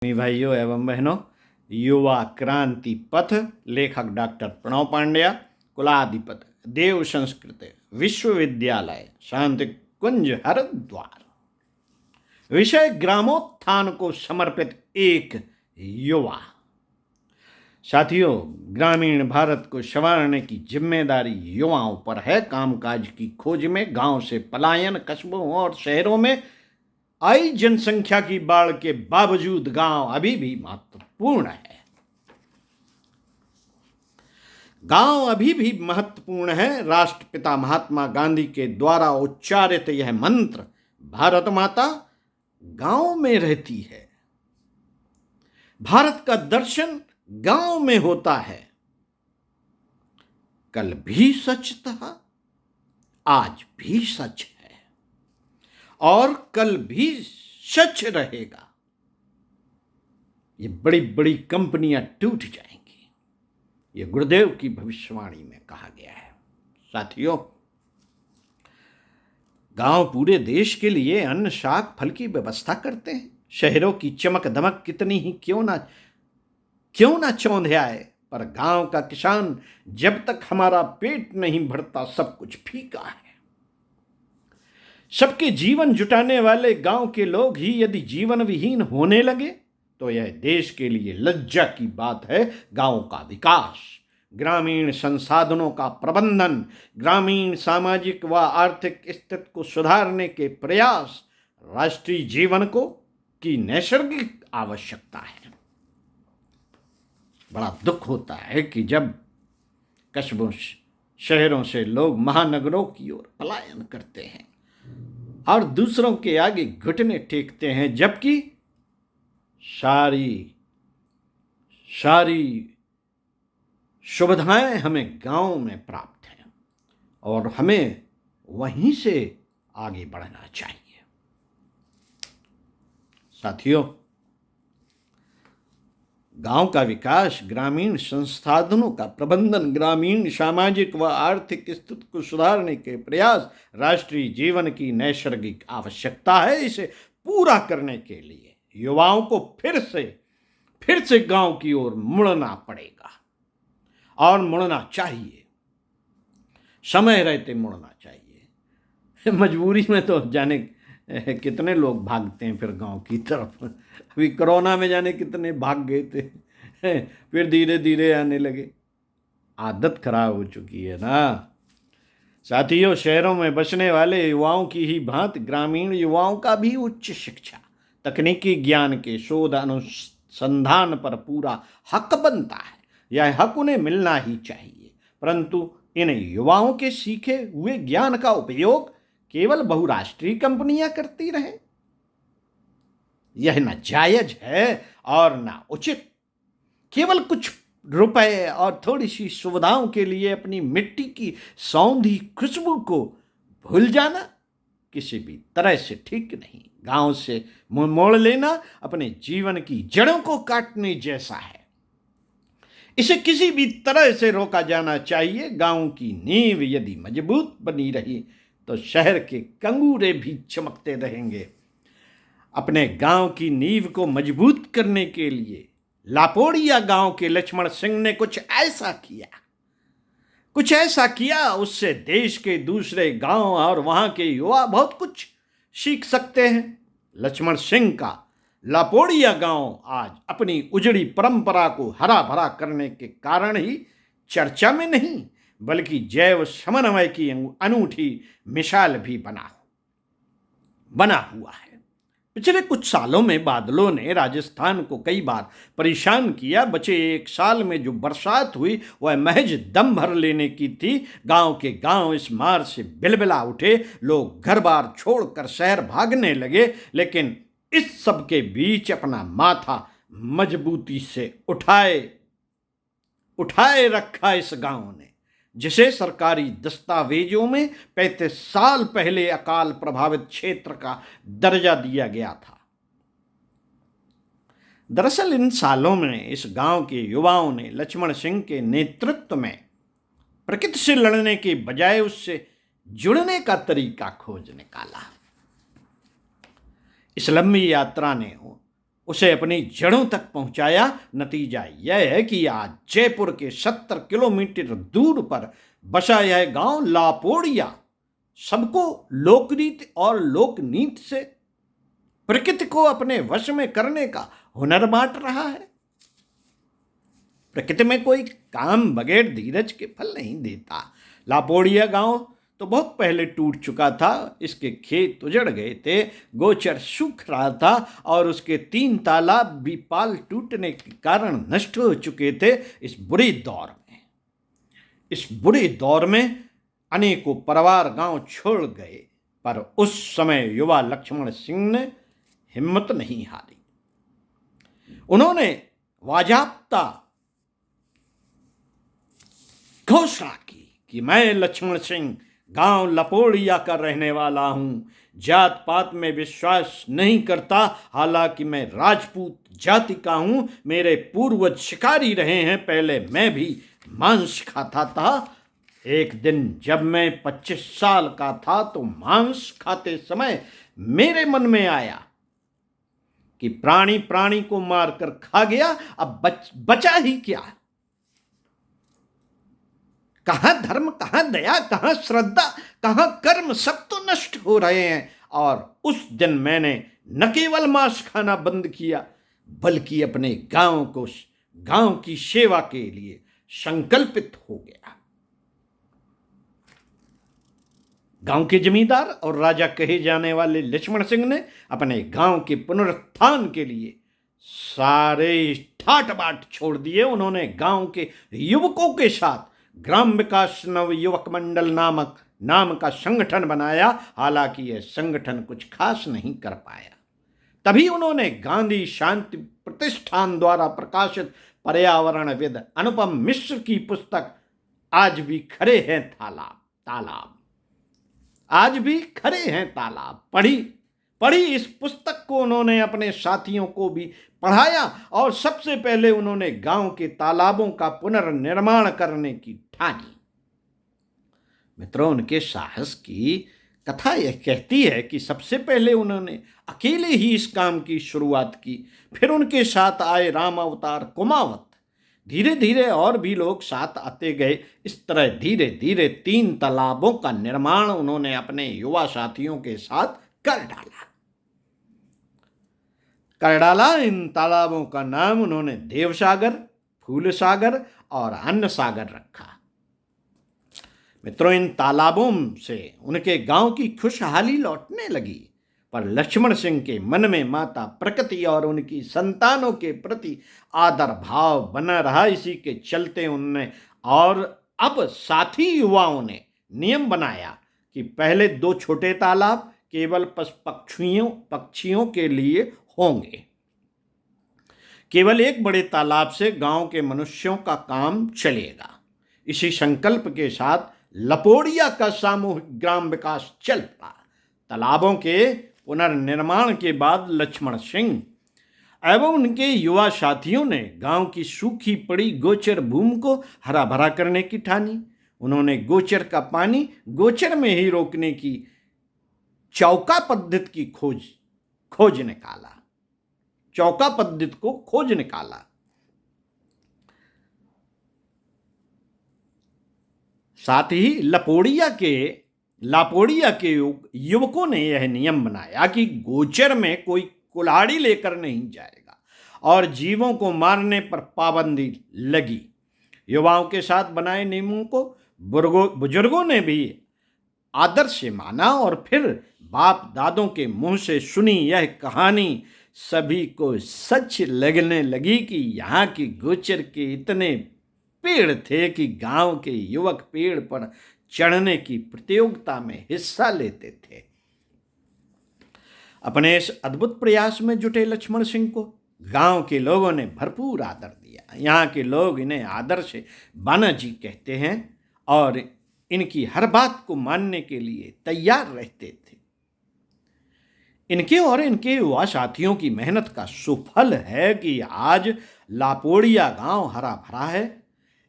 भाइयों एवं बहनों, युवा क्रांति पथ लेखक डॉक्टर प्रणव पांड्या, कुलाधिपति देव संस्कृत विश्वविद्यालय शांति कुंज हरिद्वार। विषय ग्रामोत्थान को समर्पित एक युवा। साथियों, ग्रामीण भारत को संवारने की जिम्मेदारी युवाओं पर है। कामकाज की खोज में गांव से पलायन, कस्बों और शहरों में आई जनसंख्या की बाढ़ के बावजूद गांव अभी भी महत्वपूर्ण है। गांव अभी भी महत्वपूर्ण है। राष्ट्रपिता महात्मा गांधी के द्वारा उच्चारित यह मंत्र, भारत माता गांव में रहती है। भारत का दर्शन गांव में होता है। कल भी सच था, आज भी सच है और कल भी सच रहेगा। ये बड़ी बड़ी कंपनियां टूट जाएंगी, ये गुरुदेव की भविष्यवाणी में कहा गया है। साथियों, गांव पूरे देश के लिए अन्न, शाक, फल की व्यवस्था करते हैं। शहरों की चमक दमक कितनी ही क्यों ना चौंधियाए, पर गांव का किसान जब तक हमारा पेट नहीं भरता सब कुछ फीका है। सबके जीवन जुटाने वाले गांव के लोग ही यदि जीवन विहीन होने लगे तो यह देश के लिए लज्जा की बात है। गांव का विकास, ग्रामीण संसाधनों का प्रबंधन, ग्रामीण सामाजिक व आर्थिक स्थिति को सुधारने के प्रयास राष्ट्रीय जीवन की नैसर्गिक आवश्यकता है। बड़ा दुख होता है कि जब कस्बों शहरों से लोग महानगरों की ओर पलायन करते हैं और दूसरों के आगे घुटने टेकते हैं, जबकि सारी सुविधाएं हमें गांव में प्राप्त हैं और हमें वहीं से आगे बढ़ना चाहिए। साथियों, गांव का विकास, ग्रामीण संसाधनों का प्रबंधन, ग्रामीण सामाजिक व आर्थिक स्थिति को सुधारने के प्रयास राष्ट्रीय जीवन की नैसर्गिक आवश्यकता है। इसे पूरा करने के लिए युवाओं को फिर से गांव की ओर मुड़ना पड़ेगा और मुड़ना चाहिए। समय रहते मुड़ना चाहिए। मजबूरी में तो जाने कितने लोग भागते हैं फिर गांव की तरफ। अभी कोरोना में जाने कितने भाग गए थे, फिर धीरे धीरे आने लगे। आदत खराब हो चुकी है ना। साथियों, शहरों में बसने वाले युवाओं की ही भांति ग्रामीण युवाओं का भी उच्च शिक्षा, तकनीकी ज्ञान के शोध अनुसंधान पर पूरा हक बनता है। यह हक उन्हें मिलना ही चाहिए, परंतु इन युवाओं के सीखे हुए ज्ञान का उपयोग केवल बहुराष्ट्रीय कंपनियां करती रहें, यह न जायज है और न उचित। केवल कुछ रुपए और थोड़ी सी सुविधाओं के लिए अपनी मिट्टी की सौंधी खुशबू को भूल जाना किसी भी तरह से ठीक नहीं। गांव से मुंह मोड़ लेना अपने जीवन की जड़ों को काटने जैसा है। इसे किसी भी तरह से रोका जाना चाहिए। गांव की नींव यदि मजबूत बनी रही तो शहर के कंगूरे भी चमकते रहेंगे। अपने गांव की नींव को मजबूत करने के लिए लापोड़िया गांव के लक्ष्मण सिंह ने कुछ ऐसा किया, उससे देश के दूसरे गांव और वहां के युवा बहुत कुछ सीख सकते हैं। लक्ष्मण सिंह का लापोड़िया गांव आज अपनी उजड़ी परंपरा को हरा भरा करने के कारण ही चर्चा में नहीं, बल्कि जैव समन्वय की अनूठी मिसाल भी बना हुआ है। पिछले कुछ सालों में बादलों ने राजस्थान को कई बार परेशान किया। बचे एक साल में जो बरसात हुई वह महज दम भर लेने की थी। गांव के गांव इस मार से बिलबिला उठे। लोग घर बार छोड़कर शहर भागने लगे, लेकिन इस सब के बीच अपना माथा मजबूती से उठाए रखा इस गांव ने, जिसे सरकारी दस्तावेजों में 35 साल पहले अकाल प्रभावित क्षेत्र का दर्जा दिया गया था। दरअसल इन सालों में इस गांव के युवाओं ने लक्ष्मण सिंह के नेतृत्व में प्रकृति से लड़ने के बजाय उससे जुड़ने का तरीका खोज निकाला। इस लंबी यात्रा ने उसे अपनी जड़ों तक पहुंचाया। नतीजा यह है कि आज जयपुर के 70 किलोमीटर दूर पर बसा यह गांव लापोड़िया सबको लोकरीति और लोकनीति से प्रकृति को अपने वश में करने का हुनर बांट रहा है। प्रकृति में कोई काम बगैर धीरज के फल नहीं देता। लापोड़िया गांव तो बहुत पहले टूट चुका था, इसके खेत उजड़ गए थे, गोचर सूख रहा था और उसके 3 तालाब भी पाल टूटने के कारण नष्ट हो चुके थे। इस बुरे दौर में अनेकों परिवार गांव छोड़ गए, पर उस समय युवा लक्ष्मण सिंह ने हिम्मत नहीं हारी। उन्होंने वाजाप्ता घोषणा की कि मैं लक्ष्मण सिंह गांव लपोड़िया का रहने वाला हूं, जात पात में विश्वास नहीं करता, हालांकि मैं राजपूत जाति का हूं, मेरे पूर्वज शिकारी रहे हैं, पहले मैं भी मांस खाता था। एक दिन जब मैं 25 साल का था तो मांस खाते समय मेरे मन में आया कि प्राणी प्राणी को मारकर खा गया, अब बचा ही क्या। कहां धर्म, कहां दया, कहां श्रद्धा, कहां कर्म, सब तो नष्ट हो रहे हैं। और उस दिन मैंने न केवल मांस खाना बंद किया, बल्कि अपने गांव की सेवा के लिए संकल्पित हो गया। गांव के जमींदार और राजा कहे जाने वाले लक्ष्मण सिंह ने अपने गांव के पुनरुत्थान के लिए सारे ठाट बाट छोड़ दिए। उन्होंने गांव के युवकों के साथ ग्राम विकास नव युवक मंडल नाम का संगठन बनाया। हालांकि यह संगठन कुछ खास नहीं कर पाया। तभी उन्होंने गांधी शांति प्रतिष्ठान द्वारा प्रकाशित पर्यावरणविद अनुपम मिश्र की पुस्तक आज भी खड़े हैं तालाब आज भी खड़े हैं तालाब पढ़ी। इस पुस्तक को उन्होंने अपने साथियों को भी पढ़ाया और सबसे पहले उन्होंने गांव के तालाबों का पुनर्निर्माण करने की ठानी। मित्रों, उनके साहस की कथा यह कहती है कि सबसे पहले उन्होंने अकेले ही इस काम की शुरुआत की, फिर उनके साथ आए राम अवतार कुमावत, धीरे धीरे और भी लोग साथ आते गए। इस तरह धीरे धीरे 3 तालाबों का निर्माण उन्होंने अपने युवा साथियों के साथ कर डाला। इन तालाबों का नाम उन्होंने देवसागर, फूलसागर और अन्न सागर रखा। मित्रों, इन तालाबों से उनके गांव की खुशहाली लौटने लगी, पर लक्ष्मण सिंह के मन में माता प्रकृति और उनकी संतानों के प्रति आदर भाव बना रहा। इसी के चलते उनने और अब साथी युवाओं ने नियम बनाया कि पहले 2 छोटे तालाब केवल पक्षियों के लिए होंगे। केवल एक बड़े तालाब से गांव के मनुष्यों का काम चलेगा। इसी संकल्प के साथ लपोड़िया का सामूहिक ग्राम विकास चल पड़ा। तालाबों के पुनर्निर्माण के बाद लक्ष्मण सिंह एवं उनके युवा साथियों ने गांव की सूखी पड़ी गोचर भूमि को हरा भरा करने की ठानी। उन्होंने गोचर का पानी गोचर में ही रोकने की चौका पद्धति की खोज निकाला। साथ ही लापोड़िया के युवकों ने यह नियम बनाया कि गोचर में कोई कुल्हाड़ी लेकर नहीं जाएगा और जीवों को मारने पर पाबंदी लगी। युवाओं के साथ बनाए नियमों को बुजुर्गों ने भी आदर से माना और फिर बाप दादों के मुंह से सुनी यह कहानी सभी को सच लगने लगी कि यहाँ की गोचर के इतने पेड़ थे कि गांव के युवक पेड़ पर चढ़ने की प्रतियोगिता में हिस्सा लेते थे। अपने इस अद्भुत प्रयास में जुटे लक्ष्मण सिंह को गांव के लोगों ने भरपूर आदर दिया। यहाँ के लोग इन्हें आदर से बाना जी कहते हैं और इनकी हर बात को मानने के लिए तैयार रहते थे। इनके और इनके युवा साथियों की मेहनत का सुफल है कि आज लापोड़िया गांव हरा भरा है।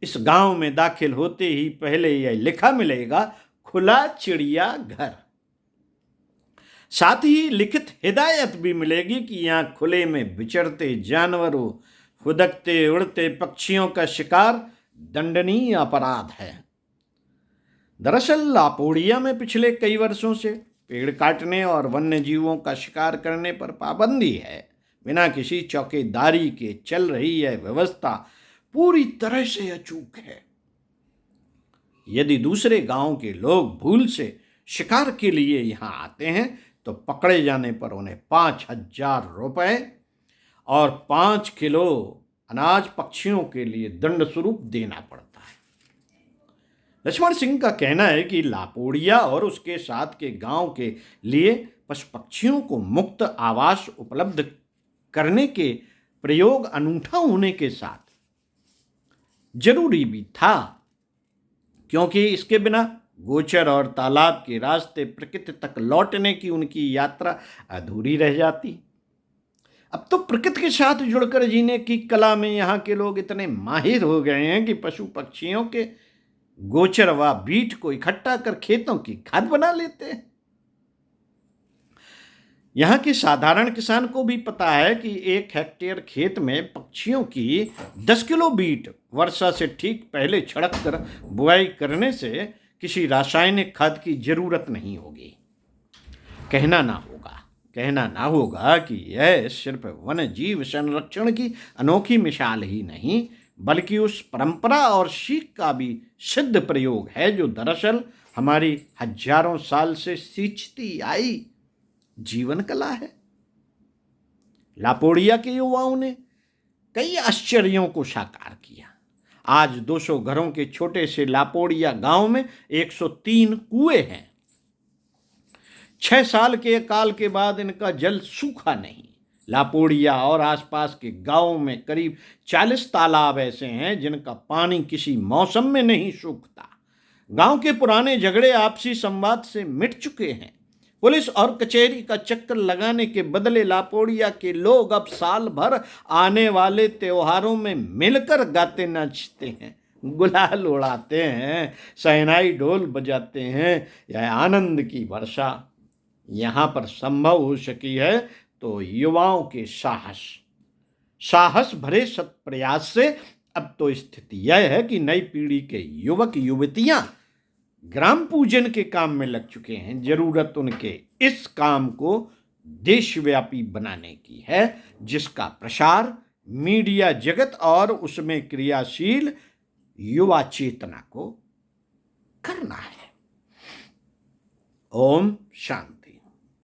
इस गांव में दाखिल होते ही पहले यह लिखा मिलेगा, खुला चिड़िया घर। साथ ही लिखित हिदायत भी मिलेगी कि यहाँ खुले में विचरते जानवरों, फुदकते उड़ते पक्षियों का शिकार दंडनीय अपराध है। दरअसल लापोड़िया में पिछले कई वर्षों से पेड़ काटने और वन्य जीवों का शिकार करने पर पाबंदी है। बिना किसी चौकीदारी के चल रही यह व्यवस्था पूरी तरह से अचूक है। यदि दूसरे गांव के लोग भूल से शिकार के लिए यहाँ आते हैं तो पकड़े जाने पर उन्हें 5,000 रुपए और 5 किलो अनाज पक्षियों के लिए दंड स्वरूप देना पड़ता है। लक्ष्मण सिंह का कहना है कि लापोड़िया और उसके साथ के गांव के लिए पशु पक्षियों को मुक्त आवास उपलब्ध करने के प्रयोग अनूठा होने के साथ जरूरी भी था, क्योंकि इसके बिना गोचर और तालाब के रास्ते प्रकृति तक लौटने की उनकी यात्रा अधूरी रह जाती। अब तो प्रकृति के साथ जुड़कर जीने की कला में यहाँ के लोग इतने माहिर हो गए हैं कि पशु पक्षियों के गोचर व बीट को इकट्ठा कर खेतों की खाद बना लेते हैं। यहाँ के साधारण किसान को भी पता है कि 1 हेक्टेयर खेत में पक्षियों की 10 किलो बीट वर्षा से ठीक पहले छिड़क कर बुआई करने से किसी रासायनिक खाद की जरूरत नहीं होगी। कहना ना होगा कि यह सिर्फ वन्य जीव संरक्षण की अनोखी मिसाल ही नहीं, बल्कि उस परंपरा और सीख का भी सिद्ध प्रयोग है जो दरअसल हमारी हजारों साल से सींचती आई जीवन कला है। लापोड़िया के युवाओं ने कई आश्चर्यों को साकार किया। आज 200 घरों के छोटे से लापोड़िया गांव में 103 कुएं हैं। 6 साल के अकाल के बाद इनका जल सूखा नहीं। लापोड़िया और आसपास के गांवों में करीब 40 तालाब ऐसे हैं जिनका पानी किसी मौसम में नहीं सूखता। गांव के पुराने झगड़े आपसी संवाद से मिट चुके हैं। पुलिस और कचहरी का चक्कर लगाने के बदले लापोड़िया के लोग अब साल भर आने वाले त्योहारों में मिलकर गाते नाचते हैं, गुलाल उड़ाते हैं, शहनाई ढोल बजाते हैं। यह आनंद की वर्षा यहाँ पर संभव हो सकी है तो युवाओं के साहस भरे सत प्रयास से। अब तो स्थिति यह है कि नई पीढ़ी के युवक युवतियां ग्राम पूजन के काम में लग चुके हैं। जरूरत उनके इस काम को देशव्यापी बनाने की है, जिसका प्रसार मीडिया जगत और उसमें क्रियाशील युवा चेतना को करना है। ओम शांति।